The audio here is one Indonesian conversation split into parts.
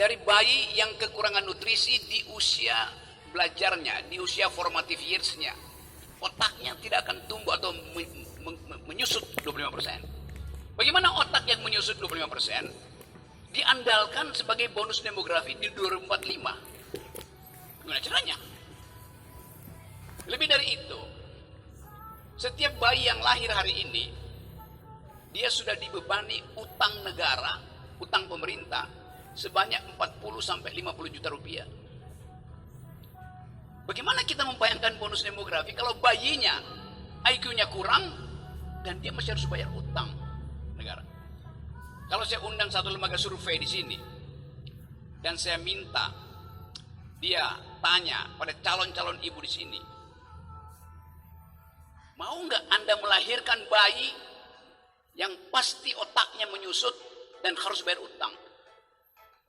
Dari bayi yang kekurangan nutrisi di usia belajarnya, di usia formative years-nya, otaknya tidak akan tumbuh atau menyusut 25%. Bagaimana otak yang menyusut 25% diandalkan sebagai bonus demografi di 2045? Gimana caranya? Lebih dari itu, setiap bayi yang lahir hari ini, dia sudah dibebani utang negara, utang pemerintah, sebanyak 40-50 juta rupiah. Bagaimana kita membayangkan bonus demografi kalau bayinya IQ-nya kurang dan dia masih harus bayar utang negara? Kalau saya undang satu lembaga survei di sini dan saya minta dia tanya pada calon-calon ibu di sini, mau nggak Anda melahirkan bayi yang pasti otaknya menyusut dan harus bayar utang?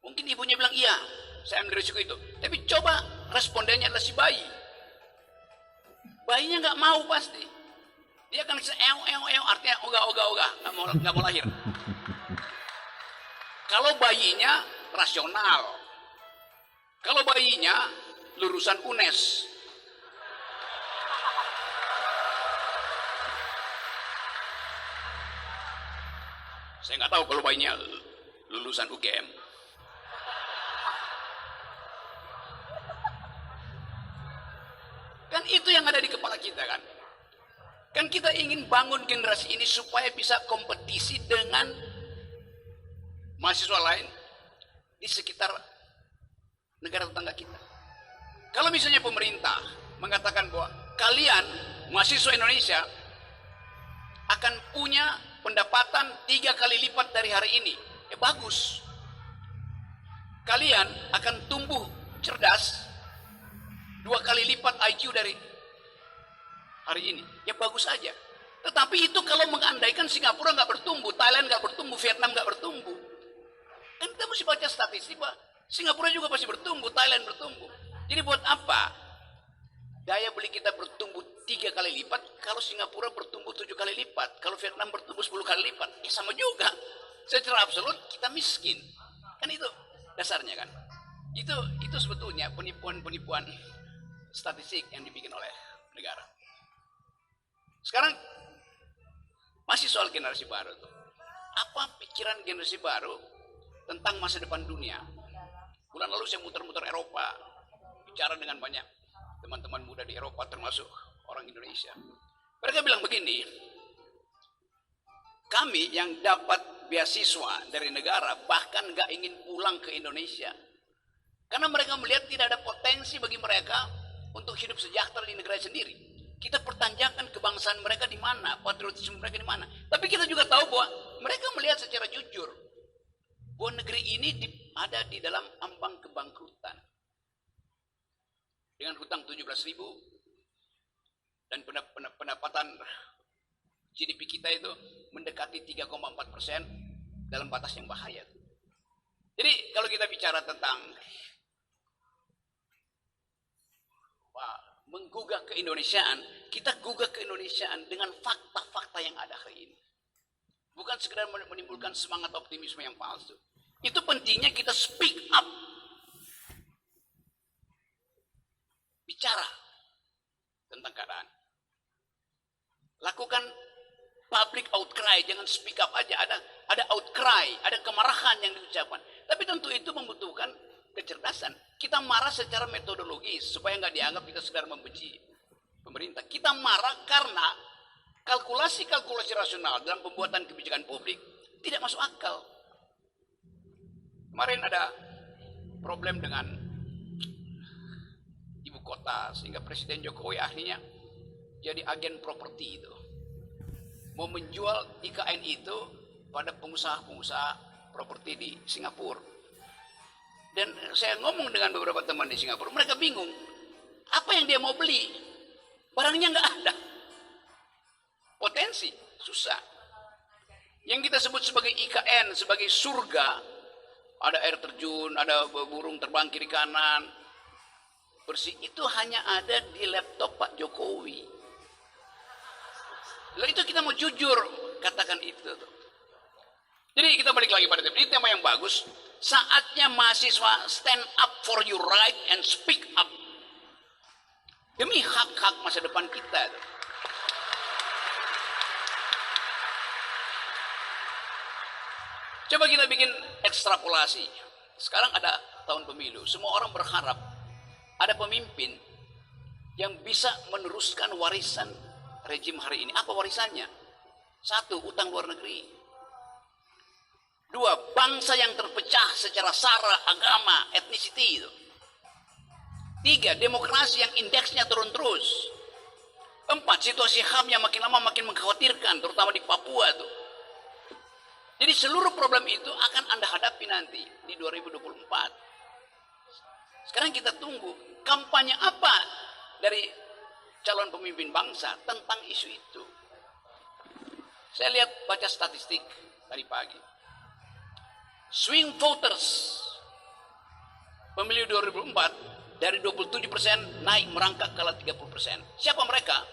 Mungkin ibunya bilang iya, saya ambil risiko itu. Tapi coba respondennya adalah si bayi. Bayinya nggak mau pasti. Dia akan artinya ogah, nggak mau lahir. Kalau bayinya rasional, kalau bayinya lulusan UNES, saya nggak tahu kalau bayinya lulusan UGM. Kan itu yang ada di kepala kita kan. Kan kita ingin bangun generasi ini supaya bisa kompetisi dengan mahasiswa lain di sekitar negara tetangga kita. Kalau misalnya pemerintah mengatakan bahwa kalian mahasiswa Indonesia akan punya pendapatan 3 kali lipat dari hari ini, ya bagus. Kalian akan tumbuh cerdas 2 kali lipat IQ dari hari ini, ya bagus saja. Tetapi itu kalau mengandaikan Singapura nggak bertumbuh, Thailand nggak bertumbuh, Vietnam nggak bertumbuh. Kan kita mesti baca statistik, Pak. Singapura juga pasti bertumbuh, Thailand bertumbuh. Jadi buat apa daya beli kita bertumbuh 3 kali lipat kalau Singapura bertumbuh 7 kali lipat, kalau Vietnam bertumbuh 10 kali lipat? Ya sama juga. Secara absolut kita miskin. Kan itu dasarnya kan. Itu sebetulnya penipuan-penipuan statistik yang dibikin oleh negara. Sekarang masih soal generasi baru tuh. Apa pikiran generasi baru tentang masa depan dunia? Bulan lalu saya muter-muter Eropa, bicara dengan banyak teman-teman muda di Eropa termasuk orang Indonesia. Mereka bilang begini, kami yang dapat beasiswa dari negara bahkan nggak ingin pulang ke Indonesia karena mereka melihat tidak ada potensi bagi mereka untuk hidup sejahtera di negara sendiri. Kita pertanyakan kebangsaan mereka di mana, patriotisme mereka di mana. Tapi kita juga tahu bahwa mereka melihat secara jujur bahwa negeri ini ada di dalam ambang kebangkrutan. Dengan hutang 17.000 dan pendapatan GDP kita itu mendekati 3,4% dalam batas yang bahaya. Jadi kalau kita bicara tentang menggugah keindonesiaan, kita gugah keindonesiaan dengan fakta-fakta yang ada hari ini. Bukan sekedar menimbulkan semangat optimisme yang palsu. Itu pentingnya kita speak up. Bicara tentang keadaan. Lakukan public outcry, jangan speak up aja. Ada outcry, ada kemarahan yang diucapkan. Tapi tentu itu membutuhkan kecerdasan. Kita marah secara metodologis supaya nggak dianggap kita sekedar membenci pemerintah. Kita marah karena kalkulasi-kalkulasi rasional dalam pembuatan kebijakan publik tidak masuk akal. Kemarin ada problem dengan ibu kota sehingga Presiden Jokowi akhirnya jadi agen properti itu. Mau menjual IKN itu pada pengusaha-pengusaha properti di Singapura. Dan saya ngomong dengan beberapa teman di Singapura, mereka bingung. Apa yang dia mau beli? Barangnya nggak ada. Potensi, susah. Yang kita sebut sebagai IKN, sebagai surga, ada air terjun, ada burung terbang kiri kanan, bersih, itu hanya ada di laptop Pak Jokowi. Lalu itu kita mau jujur katakan itu. Jadi kita balik lagi pada tema. Ini tema yang bagus. Saatnya mahasiswa stand up for your right and speak up. Demi hak-hak masa depan kita. Coba kita bikin ekstrapolasi. Sekarang ada tahun pemilu. Semua orang berharap ada pemimpin yang bisa meneruskan warisan rejim hari ini. Apa warisannya? 1, utang luar negeri. 2, bangsa yang terpecah secara sara, agama, etnisiti itu. 3, demokrasi yang indeksnya turun terus. 4, situasi HAM yang makin lama makin mengkhawatirkan, terutama di Papua tuh. Jadi seluruh problem itu akan Anda hadapi nanti di 2024. Sekarang kita tunggu kampanye apa dari calon pemimpin bangsa tentang isu itu. Saya lihat baca statistik tadi pagi. Swing voters pemilu 2004 dari 27% naik merangkak ke 30%. Siapa mereka?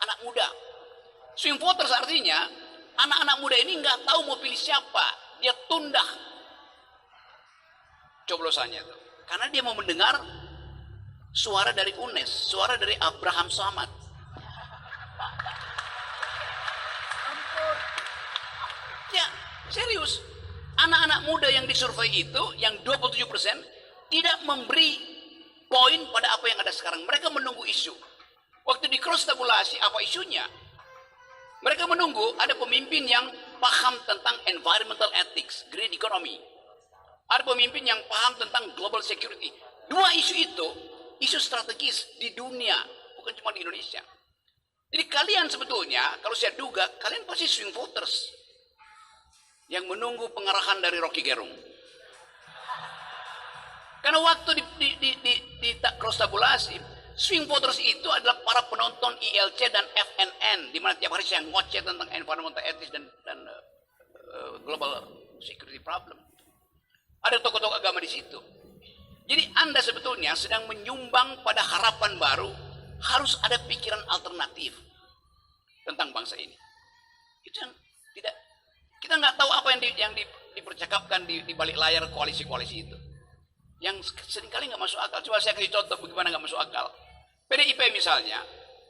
Anak muda. Swing voters artinya anak-anak muda ini nggak tahu mau pilih siapa. Dia tunda coblosannya tuh. Karena dia mau mendengar suara dari UNES, suara dari Abraham Samad. Ya, serius. Anak-anak muda yang disurvei itu, yang 27%, tidak memberi poin pada apa yang ada sekarang. Mereka menunggu isu. Waktu di cross tabulasi, apa isunya? Mereka menunggu ada pemimpin yang paham tentang environmental ethics, green economy. Ada pemimpin yang paham tentang global security. 2 isu itu, isu strategis di dunia, bukan cuma di Indonesia. Jadi kalian sebetulnya, kalau saya duga, kalian pasti swing voters yang menunggu pengarahan dari Rocky Gerung. Karena waktu di cross tabulasi, swing voters itu adalah para penonton ILC dan FNN, di mana tiap hari saya ngoceh tentang environmental ethics dan global security problem. Ada tokoh-tokoh agama di situ. Jadi Anda sebetulnya sedang menyumbang pada harapan baru, harus ada pikiran alternatif tentang bangsa ini. Itu yang tidak, kita nggak tahu apa yang dipercakapkan di balik layar koalisi-koalisi itu. Yang seringkali nggak masuk akal. Coba saya kasih contoh bagaimana nggak masuk akal. PDIP misalnya,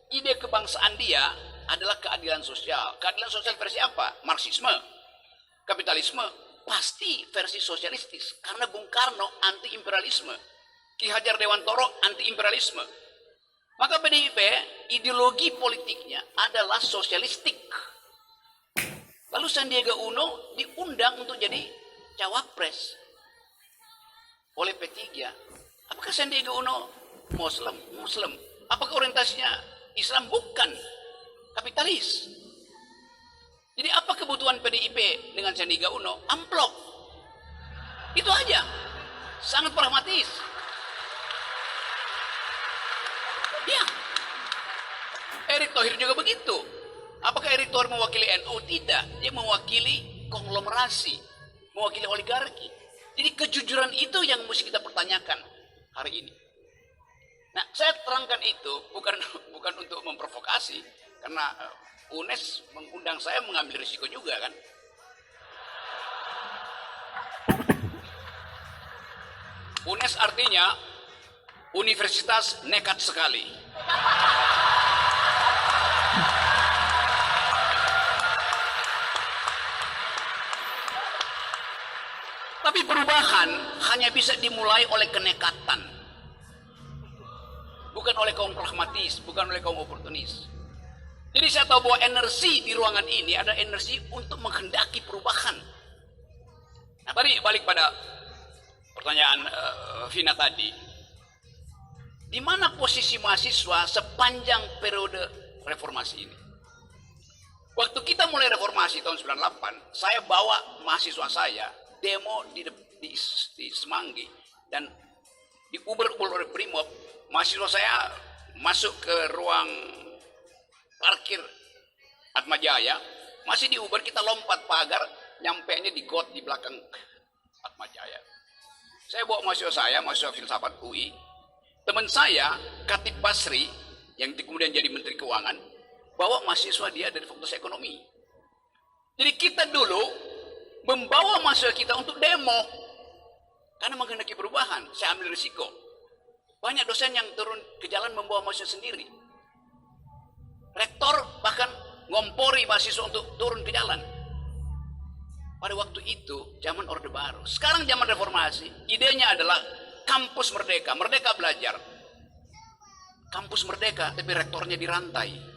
ide kebangsaan dia adalah keadilan sosial. Keadilan sosial versi apa? Marxisme, kapitalisme, pasti versi sosialistis. Karena Bung Karno anti-imperialisme, Ki Hajar Dewantoro anti-imperialisme. Maka PDIP ideologi politiknya adalah sosialistik. Lalu Sandiaga Uno diundang untuk jadi cawapres oleh P3. Apakah Sandiaga Uno Muslim? Apakah orientasinya Islam? Bukan. Kapitalis. Jadi apa kebutuhan PDIP dengan Sandiaga Uno? Amplop. Itu aja. Sangat pragmatis. Ya. Erick Thohir juga begitu. Apakah Erick Thohir mewakili NU? Tidak. Dia mewakili konglomerasi, mewakili oligarki. Jadi kejujuran itu yang mesti kita pertanyakan hari ini. Nah, saya terangkan itu bukan untuk memprovokasi, karena UNES mengundang saya mengambil risiko juga kan. UNES artinya Universitas Nekat Sekali. Tapi perubahan hanya bisa dimulai oleh kenekatan. Bukan oleh kaum pragmatis, bukan oleh kaum oportunis. Jadi saya tahu bahwa energi di ruangan ini ada energi untuk menghendaki perubahan. Nah, tadi balik pada pertanyaan Vina tadi. Di mana posisi mahasiswa sepanjang periode reformasi ini? Waktu kita mulai reformasi tahun 98, saya bawa mahasiswa saya demo di Semanggi dan di Uber oleh Brimob. Mahasiswa saya masuk ke ruang parkir Atmajaya, masih di Uber kita lompat pagar, nyampenya di got di belakang Atmajaya. Saya bawa mahasiswa saya, mahasiswa filsafat UI, teman saya Khatib Basri yang kemudian jadi Menteri Keuangan, bawa mahasiswa dia dari Fakultas Ekonomi. Jadi kita dulu membawa mahasiswa kita untuk demo. Karena menghendaki perubahan, saya ambil risiko. Banyak dosen yang turun ke jalan membawa mahasiswa sendiri. Rektor bahkan ngompori mahasiswa untuk turun ke jalan. Pada waktu itu, zaman Orde Baru. Sekarang zaman reformasi, idenya adalah kampus merdeka, merdeka belajar. Kampus merdeka, tapi rektornya dirantai.